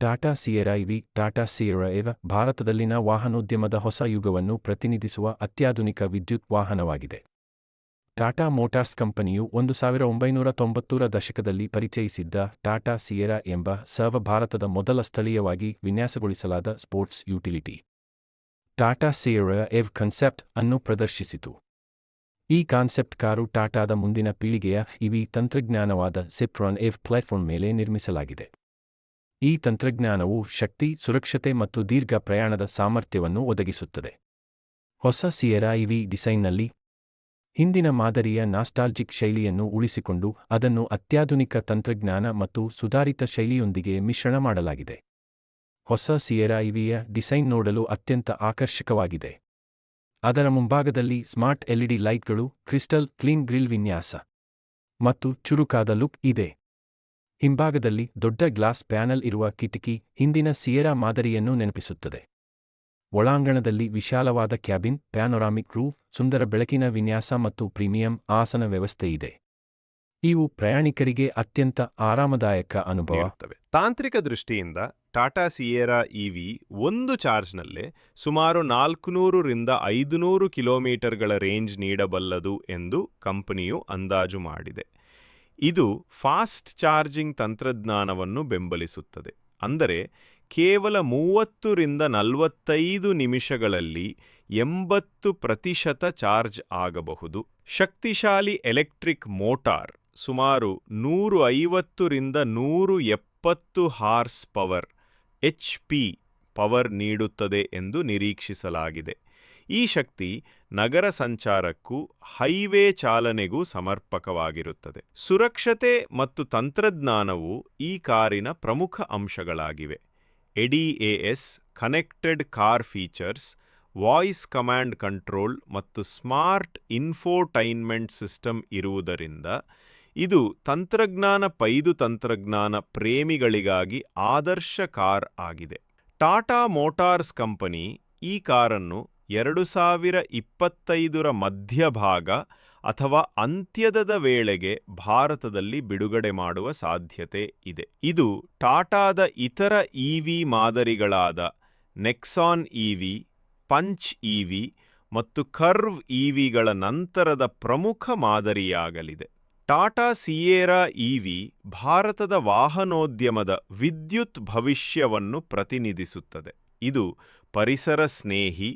Tata Sierra EV Tata Sierra EV ಭಾರತದಲ್ಲಿನ ವಾಹನೋದ್ಯಮದ ಹೊಸ ಯುಗವನ್ನು ಪ್ರತಿನಿಧಿಸುವ ಅತ್ಯಾಧುನಿಕ ವಿದ್ಯುತ್ ವಾಹನವಾಗಿದೆ. ಟಾಟಾ ಮೋಟಾರ್ಸ್ ಕಂಪನಿಯು 1990ರ ದಶಕದಲ್ಲಿ ಪರಿಚಯಿಸಿದ್ದ ಟಾಟಾ ಸಿಯೆರಾ ಎಂಬ ಭಾರತದ ಮೊದಲ ಸ್ಥಳೀಯವಾಗಿ ವಿನ್ಯಾಸಗೊಳಿಸಲಾದ sports utility Tata Sierra EV concept ಅನ್ನು ಪ್ರದರ್ಶಿಸಿತು. ಈ ಕಾನ್ಸೆಪ್ಟ್ ಕಾರು ಟಾಟಾದ ಮುಂದಿನ ಪೀಳಿಗೆಯ ಇವಿ ತಂತ್ರಜ್ಞಾನವಾದ ಸಿಟ್ರಾನ್ ಎವ್ ಪ್ಲಾಟ್ಫಾರ್ಮ್ ಮೇಲೆ ನಿರ್ಮಿಸಲಾಗಿದೆ. ಈ ತಂತ್ರಜ್ಞಾನವು ಶಕ್ತಿ, ಸುರಕ್ಷತೆ ಮತ್ತು ದೀರ್ಘ ಪ್ರಯಾಣದ ಸಾಮರ್ಥ್ಯವನ್ನು ಒದಗಿಸುತ್ತದೆ. ಹೊಸ ಸಿಯೆರಾ ಇವಿ ಡಿಸೈನ್ನಲ್ಲಿ ಹಿಂದಿನ ಮಾದರಿಯ ನಾಸ್ಟಾಲ್ಜಿಕ್ ಶೈಲಿಯನ್ನು ಉಳಿಸಿಕೊಂಡು ಅದನ್ನು ಅತ್ಯಾಧುನಿಕ ತಂತ್ರಜ್ಞಾನ ಮತ್ತು ಸುಧಾರಿತ ಶೈಲಿಯೊಂದಿಗೆ ಮಿಶ್ರಣ ಮಾಡಲಾಗಿದೆ. ಹೊಸ ಸಿಯೆರಾ ಇವಿಯ ಡಿಸೈನ್ ನೋಡಲು ಅತ್ಯಂತ ಆಕರ್ಷಕವಾಗಿದೆ. ಅದರ ಮುಂಭಾಗದಲ್ಲಿ ಸ್ಮಾರ್ಟ್ ಎಲ್ಇಡಿ ಲೈಟ್ಗಳು, ಕ್ರಿಸ್ಟಲ್ ಕ್ಲೀನ್ ಗ್ರಿಲ್ ವಿನ್ಯಾಸ ಮತ್ತು ಚುರುಕಾದ ಲುಕ್ ಇದೆ. ಹಿಂಭಾಗದಲ್ಲಿ ದೊಡ್ಡ ಗ್ಲಾಸ್ ಪ್ಯಾನಲ್ ಇರುವ ಕಿಟಕಿ ಹಿಂದಿನ ಸಿಯೆರಾ ಮಾದರಿಯನ್ನು ನೆನಪಿಸುತ್ತದೆ. ಒಳಾಂಗಣದಲ್ಲಿ ವಿಶಾಲವಾದ ಕ್ಯಾಬಿನ್, ಪ್ಯಾನೋರಾಮಿಕ್ ರೂಫ್, ಸುಂದರ ಬೆಳಕಿನ ವಿನ್ಯಾಸ ಮತ್ತು ಪ್ರೀಮಿಯಂ ಆಸನ ವ್ಯವಸ್ಥೆ ಇದೆ. ಇವು ಪ್ರಯಾಣಿಕರಿಗೆ ಅತ್ಯಂತ ಆರಾಮದಾಯಕ ಅನುಭವ ನೀಡುತ್ತವೆ. ತಾಂತ್ರಿಕ ದೃಷ್ಟಿಯಿಂದ ಟಾಟಾ ಸಿಯೆರಾ ಇವಿ ಒಂದು ಚಾರ್ಜ್ನಲ್ಲೇ ಸುಮಾರು 400ರಿಂದ 500 ಕಿಲೋಮೀಟರ್ಗಳ ರೇಂಜ್ ನೀಡಬಲ್ಲದು ಎಂದು ಕಂಪನಿಯು ಅಂದಾಜು ಮಾಡಿದೆ. ಇದು ಫಾಸ್ಟ್ ಚಾರ್ಜಿಂಗ್ ತಂತ್ರಜ್ಞಾನವನ್ನು ಬೆಂಬಲಿಸುತ್ತದೆ. ಅಂದರೆ ಕೇವಲ 30ರಿಂದ 45 ನಿಮಿಷಗಳಲ್ಲಿ 80% ಚಾರ್ಜ್ ಆಗಬಹುದು. ಶಕ್ತಿಶಾಲಿ ಎಲೆಕ್ಟ್ರಿಕ್ ಮೋಟಾರ್ ಸುಮಾರು 150ರಿಂದ 170 ಹಾರ್ಸ್ ಪವರ್ HP ಪವರ್ ನೀಡುತ್ತದೆ ಎಂದು ನಿರೀಕ್ಷಿಸಲಾಗಿದೆ. ಈ ಶಕ್ತಿ ನಗರ ಸಂಚಾರಕ್ಕೂ ಹೈವೇ ಚಾಲನೆಗೂ ಸಮರ್ಪಕವಾಗಿರುತ್ತದೆ. ಸುರಕ್ಷತೆ ಮತ್ತು ತಂತ್ರಜ್ಞಾನವು ಈ ಕಾರಿನ ಪ್ರಮುಖ ಅಂಶಗಳಾಗಿವೆ. ADAS connected car features, voice command control ಮತ್ತು ಸ್ಮಾರ್ಟ್ ಇನ್ಫೋಟೈನ್ಮೆಂಟ್ ಸಿಸ್ಟಮ್ ಇರುವುದರಿಂದ ಇದು ತಂತ್ರಜ್ಞಾನ ಪ್ರೇಮಿಗಳಿಗಾಗಿ ಆದರ್ಶ ಕಾರ್ ಆಗಿದೆ. ಟಾಟಾ ಮೋಟಾರ್ಸ್ ಕಂಪನಿ ಈ ಕಾರನ್ನು 2025ರ ಮಧ್ಯಭಾಗ ಅಥವಾ ಅಂತ್ಯದ ವೇಳೆಗೆ ಭಾರತದಲ್ಲಿ ಬಿಡುಗಡೆ ಮಾಡುವ ಸಾಧ್ಯತೆ ಇದೆ. ಇದು ಟಾಟಾದ ಇತರ ಇವಿ ಮಾದರಿಗಳಾದ ನೆಕ್ಸಾನ್ ಇವಿ, ಪಂಚ್ ಇವಿ ಮತ್ತು ಕರ್ವ್ ಇವಿಗಳ ನಂತರದ ಪ್ರಮುಖ ಮಾದರಿಯಾಗಲಿದೆ. ಟಾಟಾ ಸಿಯೆರಾ ಇವಿ ಭಾರತದ ವಾಹನೋದ್ಯಮದ ವಿದ್ಯುತ್ ಭವಿಷ್ಯವನ್ನು ಪ್ರತಿನಿಧಿಸುತ್ತದೆ. ಇದು ಪರಿಸರ ಸ್ನೇಹಿ,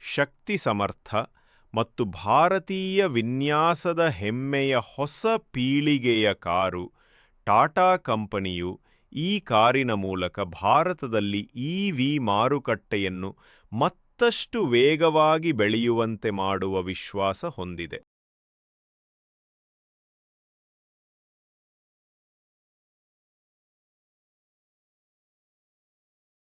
ಶಕ್ತಿ ಸಮರ್ಥ ಮತ್ತು ಭಾರತೀಯ ವಿನ್ಯಾಸದ ಹೆಮ್ಮೆಯ ಹೊಸ ಪೀಳಿಗೆಯ ಕಾರು. ಟಾಟಾ ಕಂಪನಿಯು ಈ ಕಾರಿನ ಮೂಲಕ ಭಾರತದಲ್ಲಿ ಇವಿ ಮಾರುಕಟ್ಟೆಯನ್ನು ಮತ್ತಷ್ಟು ವೇಗವಾಗಿ ಬೆಳೆಯುವಂತೆ ಮಾಡುವ ವಿಶ್ವಾಸ ಹೊಂದಿದೆ.